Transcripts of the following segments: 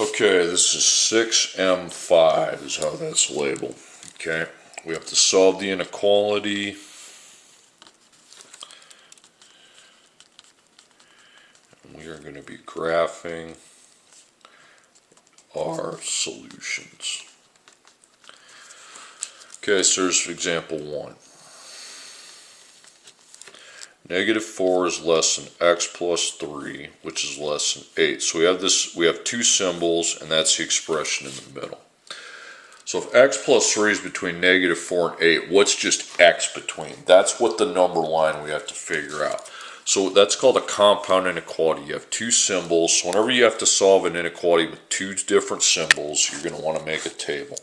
Okay, this is 6M5 is how that's labeled. Okay, we have to solve the inequality. We are going to be graphing our solutions. Okay, so here's example 1. -4 is less than x plus 3, which is less than 8. So we have two symbols, and that's the expression in the middle. So if x plus 3 is between -4 and 8, what's just x between? That's what the number line we have to figure out. So that's called a compound inequality. You have two symbols. So whenever you have to solve an inequality with two different symbols, you're going to want to make a table.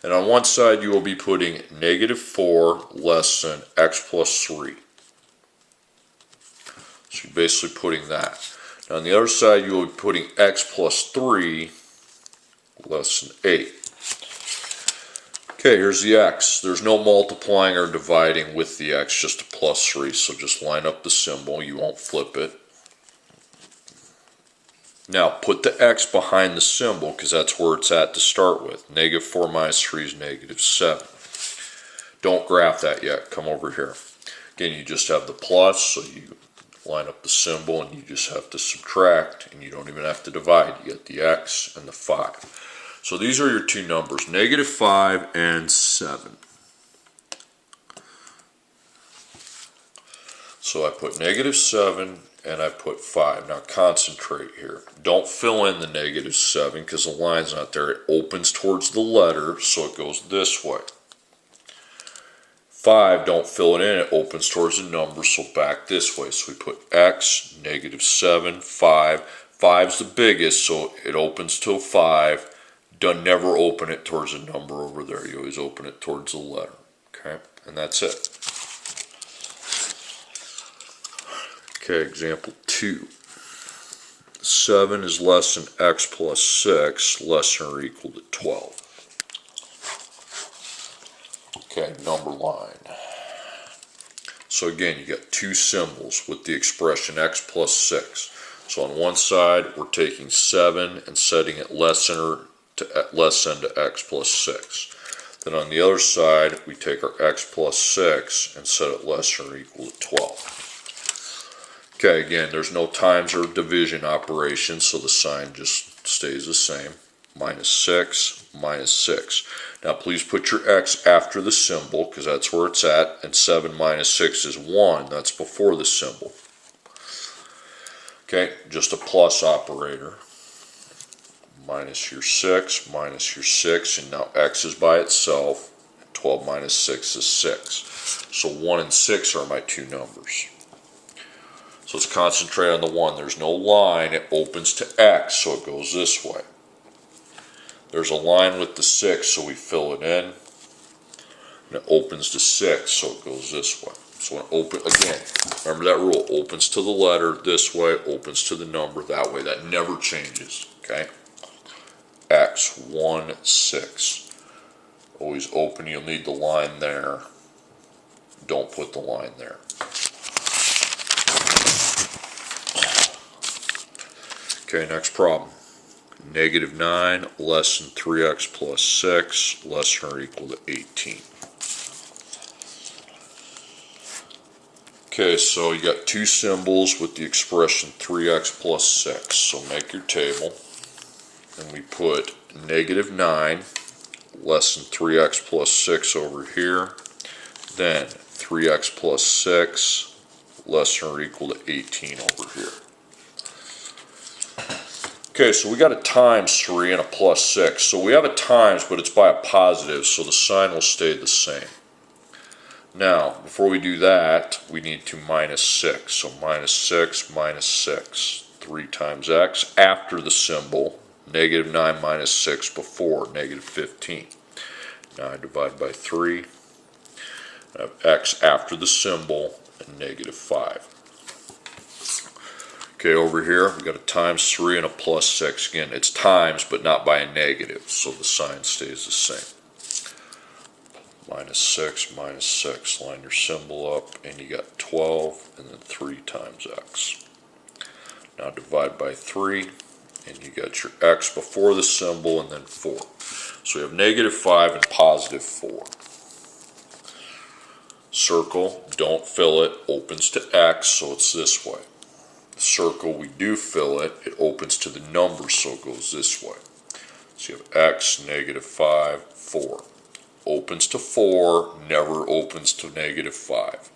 And on one side, you will be putting -4 less than x plus 3. So you're basically putting that. Now on the other side, you will be putting x plus 3 less than 8. Okay, here's the x. There's no multiplying or dividing with the x, just a plus 3. So just line up the symbol. You won't flip it. Now put the x behind the symbol because that's where it's at to start with. -4 minus 3 is -7. Don't graph that yet. Come over here. Again, you just have the plus, so you line up the symbol and you just have to subtract, and you don't even have to divide. You get the x and the 5. So these are your two numbers, -5 and 7. So I put -7 and I put 5. Now concentrate here. Don't fill in the -7 because the line's not there. It opens towards the letter, so it goes this way. 5, don't fill it in, it opens towards the number, so back this way. So we put x, -7, 5. 5's the biggest, so it opens to 5. Don't never open it towards a number over there. You always open it towards the letter. Okay, and that's it. Okay, example 2. 7 is less than x plus 6, less than or equal to 12. Okay, number line. So again, you got two symbols with the expression x plus 6. So on one side, we're taking 7 and setting it less than to x plus 6. Then on the other side, we take our x plus 6 and set it less than or equal to 12. Okay, again, there's no times or division operation, so the sign just stays the same. -6, -6. Now please put your x after the symbol because that's where it's at, and 7 minus 6 is 1. That's before the symbol. Okay, just a plus operator. Minus your 6, and now x is by itself. 12 minus 6 is 6. So 1 and 6 are my two numbers. So let's concentrate on the 1. There's no line. It opens to x, so it goes this way. There's a line with the 6, so we fill it in. And it opens to 6, so it goes this way. So when it open, again, remember that rule. Opens to the letter this way, opens to the number that way. That never changes, okay? X, 1, 6. Always open, you'll need the line there. Don't put the line there. Okay, next problem. -9 less than 3x plus 6 less than or equal to 18. Okay, so you got two symbols with the expression 3x plus 6. So make your table. And we put -9 less than 3x plus 6 over here. Then 3x plus 6 less than or equal to 18 over here. Okay, so we got a times 3 and a plus 6. So we have a times, but it's by a positive, so the sign will stay the same. Now, before we do that, we need to minus 6. So -6 minus 6. 3 times x after the symbol. -9 minus 6 before, -15. Now I divide by 3. I have x after the symbol and -5. Okay, over here we got a times 3 and a plus 6. Again, it's times but not by a negative, so the sign stays the same. -6 minus 6. Line your symbol up and you got 12 and then 3 times x. Now divide by 3 and you got your x before the symbol and then 4. So we have -5 and +4. Circle, don't fill it, opens to x, so it's this way. Circle, we do fill it, it opens to the number, so it goes this way. So you have x, -5, 4. Opens to 4, never opens to -5.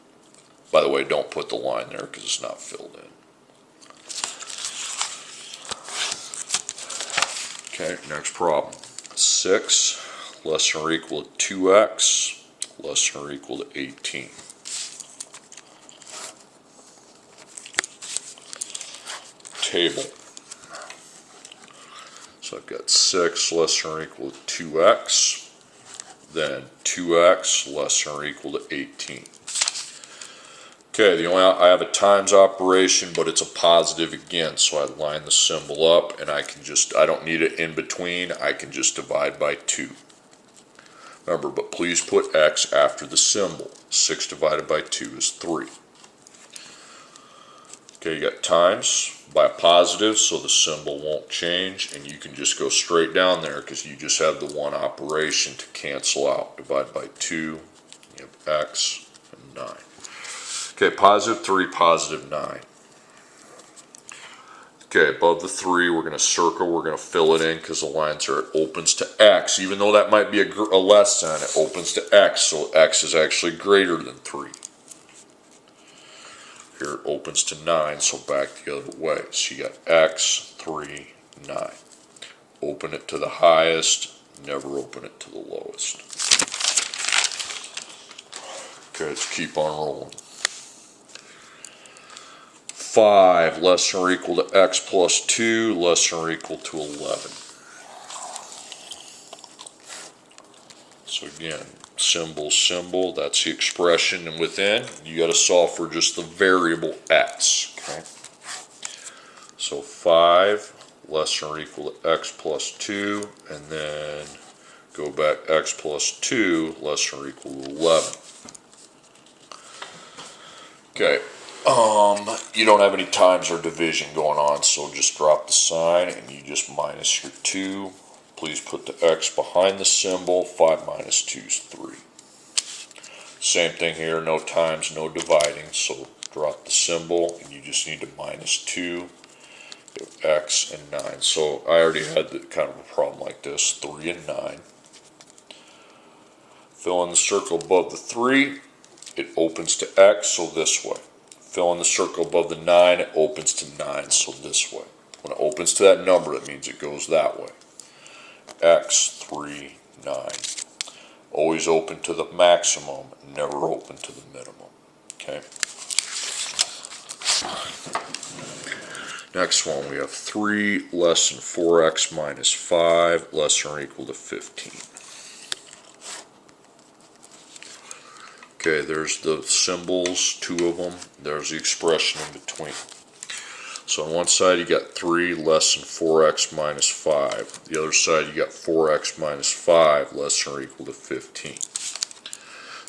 By the way, don't put the line there because it's not filled in. Okay, next problem. 6 less than or equal to 2x less than or equal to 18. Table. So I've got 6 less than or equal to 2x, then 2x less than or equal to 18. Okay, I have a times operation, but it's a positive again, so I line the symbol up, and I don't need it in between, I can just divide by 2. Remember, but please put x after the symbol. 6 divided by 2 is 3. Okay, you got times by a positive, so the symbol won't change, and you can just go straight down there because you just have the one operation to cancel out. Divide by 2, you have x and 9. Okay, +3, +9. Okay, above the 3, we're going to circle, we're going to fill it in because the lines are, it opens to x. Even though that might be a less than, it opens to x, so x is actually greater than 3. Here it opens to 9, so back the other way. So you got x, 3, 9. Open it to the highest, never open it to the lowest. Okay, let's keep on rolling. 5 less than or equal to x plus 2 less than or equal to 11. So again, symbol, that's the expression, and within you got to solve for just the variable x. Okay. So 5 less than or equal to x plus 2, and then go back x plus 2 less than or equal to 11. Okay. You don't have any times or division going on, so just drop the sign and you just minus your 2. Please put the x behind the symbol. 5 minus 2 is 3. Same thing here, no times, no dividing, so drop the symbol and you just need to minus 2. You have x and 9. So I already had kind of a problem like this, 3 and 9. Fill in the circle above the 3, it opens to x, so this way. Fill in the circle above the 9, it opens to 9, so this way. When it opens to that number, that means it goes that way. X, 3, 9. Always open to the maximum, never open to the minimum. Okay. Next one, we have 3 less than 4x minus 5 less than or equal to 15. Okay, there's the symbols, 2 of them. There's the expression in between. So on one side you got 3 less than 4x minus 5. The other side you got 4x minus 5 less than or equal to 15.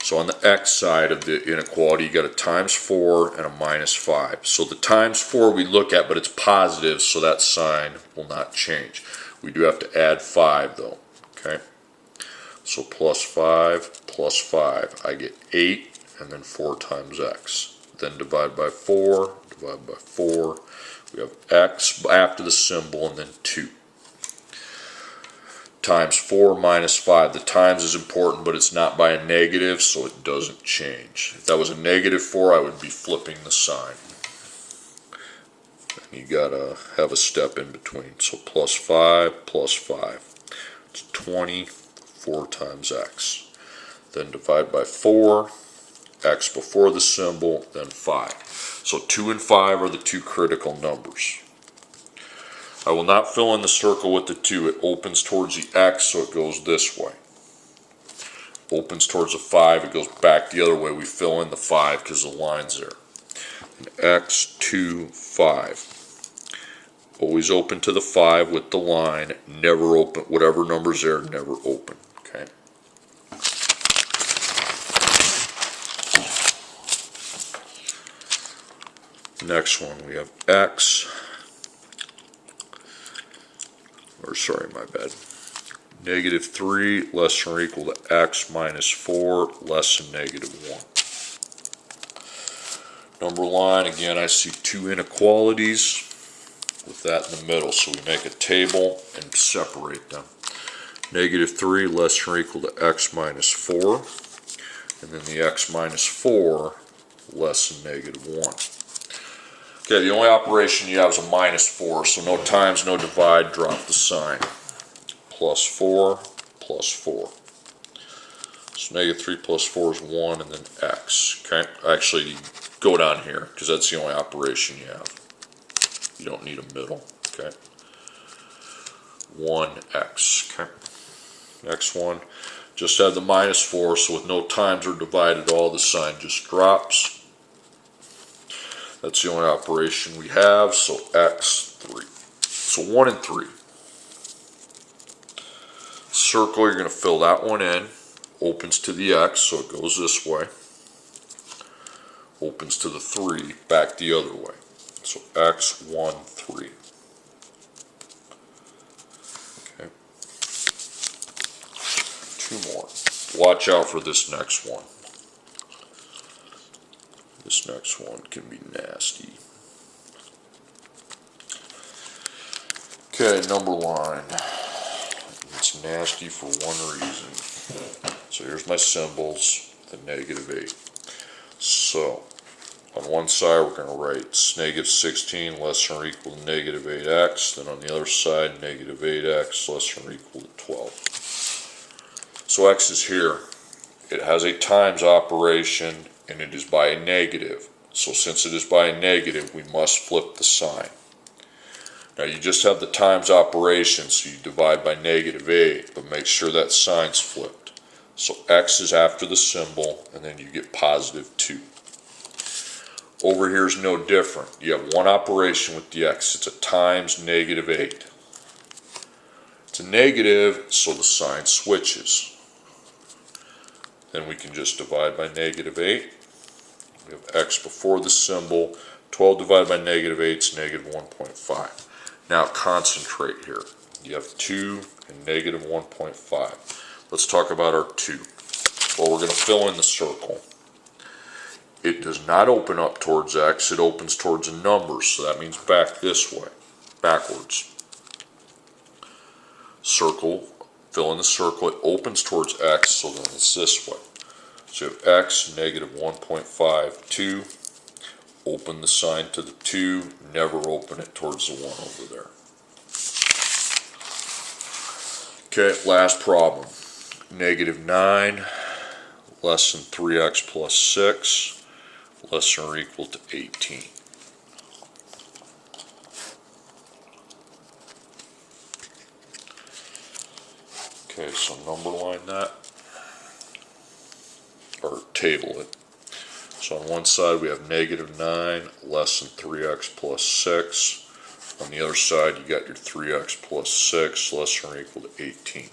So on the x side of the inequality you got a times 4 and a minus 5. So the times 4 we look at, but it's positive, so that sign will not change. We do have to add 5 though. Okay. So plus 5, I get 8, and then 4 times x. Then divide by 4, divide by 4. We have x after the symbol, and then 2. Times 4 minus 5. The times is important, but it's not by a negative, so it doesn't change. If that was a -4, I would be flipping the sign. And you gotta have a step in between. So plus 5, it's 20. 4 times x. Then divide by 4, x before the symbol, then 5. So 2 and 5 are the 2 critical numbers. I will not fill in the circle with the 2. It opens towards the x, so it goes this way. Opens towards the 5, it goes back the other way. We fill in the 5 because the line's there. And x, 2, 5. Always open to the 5 with the line. Never open, whatever number's there, never open. Okay. Next one, we have x or sorry, my bad. Negative 3 less than or equal to x minus 4 less than negative 1. Number line, again, I see two inequalities with that in the middle, so we make a table and separate them. Negative 3 less than or equal to x minus 4, and then the x minus 4 less than negative 1. Okay, the only operation you have is a minus 4, so no times, no divide, drop the sign. Plus 4, plus 4. So negative 3 plus 4 is 1, and then x. Okay, actually go down here, because that's the only operation you have. You don't need a middle. Okay, 1x. Okay, next one. Just have the minus 4, so with no times or divide at all, the sign just drops. That's the only operation we have, so x, 3. So 1 and 3. Circle, you're going to fill that one in. Opens to the x, so it goes this way. Opens to the 3, back the other way. So x, 1, 3. Okay. 2 more. Watch out for this next one. This next one can be nasty. Okay, number line. It's nasty for one reason. So here's my symbols, the negative 8. So on one side we're going to write negative 16 less than or equal to negative 8x. Then on the other side, negative 8x less than or equal to 12. So x is here. It has a times operation, and it is by a negative. So since it is by a negative, we must flip the sign. Now you just have the times operation, so you divide by negative 8, but make sure that sign's flipped. So x is after the symbol, and then you get positive 2. Over here is no different. You have one operation with the x. It's a times negative 8. It's a negative, so the sign switches. Then we can just divide by negative 8. We have x before the symbol. 12 divided by negative 8 is negative 1.5. Now concentrate here. You have 2 and negative 1.5. Let's talk about our 2. Well, we're going to fill in the circle. It does not open up towards x. It opens towards a number, so that means back this way, backwards. Circle. Fill in the circle, it opens towards x, so then it's this way. So you have x, negative 1.5, 2. Open the sign to the 2, never open it towards the 1 over there. Okay, last problem. Negative 9, less than 3x plus 6, less than or equal to 18. Okay, so number line that, or table it. So on one side we have negative 9 less than 3x plus 6. On the other side you got your 3x plus 6 less than or equal to 18.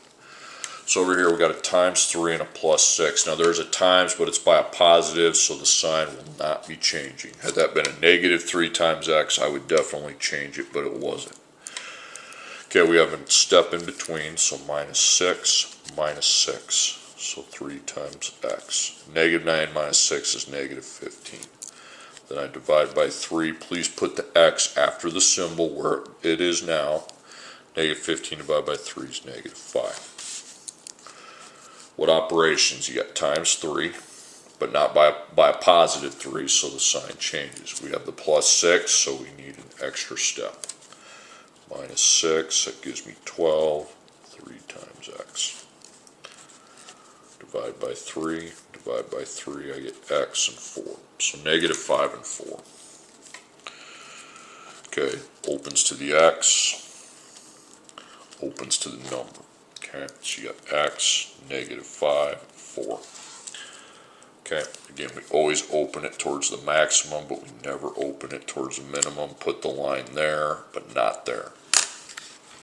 So over here we got a times 3 and a plus 6. Now there's a times, but it's by a positive, so the sign will not be changing. Had that been a negative 3 times x, I would definitely change it, but it wasn't. Okay, we have a step in between, so minus 6, minus 6. So 3 times x. Negative 9 minus 6 is negative 15. Then I divide by 3. Please put the x after the symbol where it is now. Negative 15 divided by 3 is negative 5. What operations? You got times 3, but not by a positive 3, so the sign changes. We have the plus 6, so we need an extra step. Minus 6, that gives me 12, 3 times x. Divide by 3, I get x and 4. So negative 5 and 4. Okay, opens to the x, opens to the number. Okay, so you got x, negative 5, 4. Okay, again, we always open it towards the maximum, but we never open it towards the minimum. Put the line there, but not there.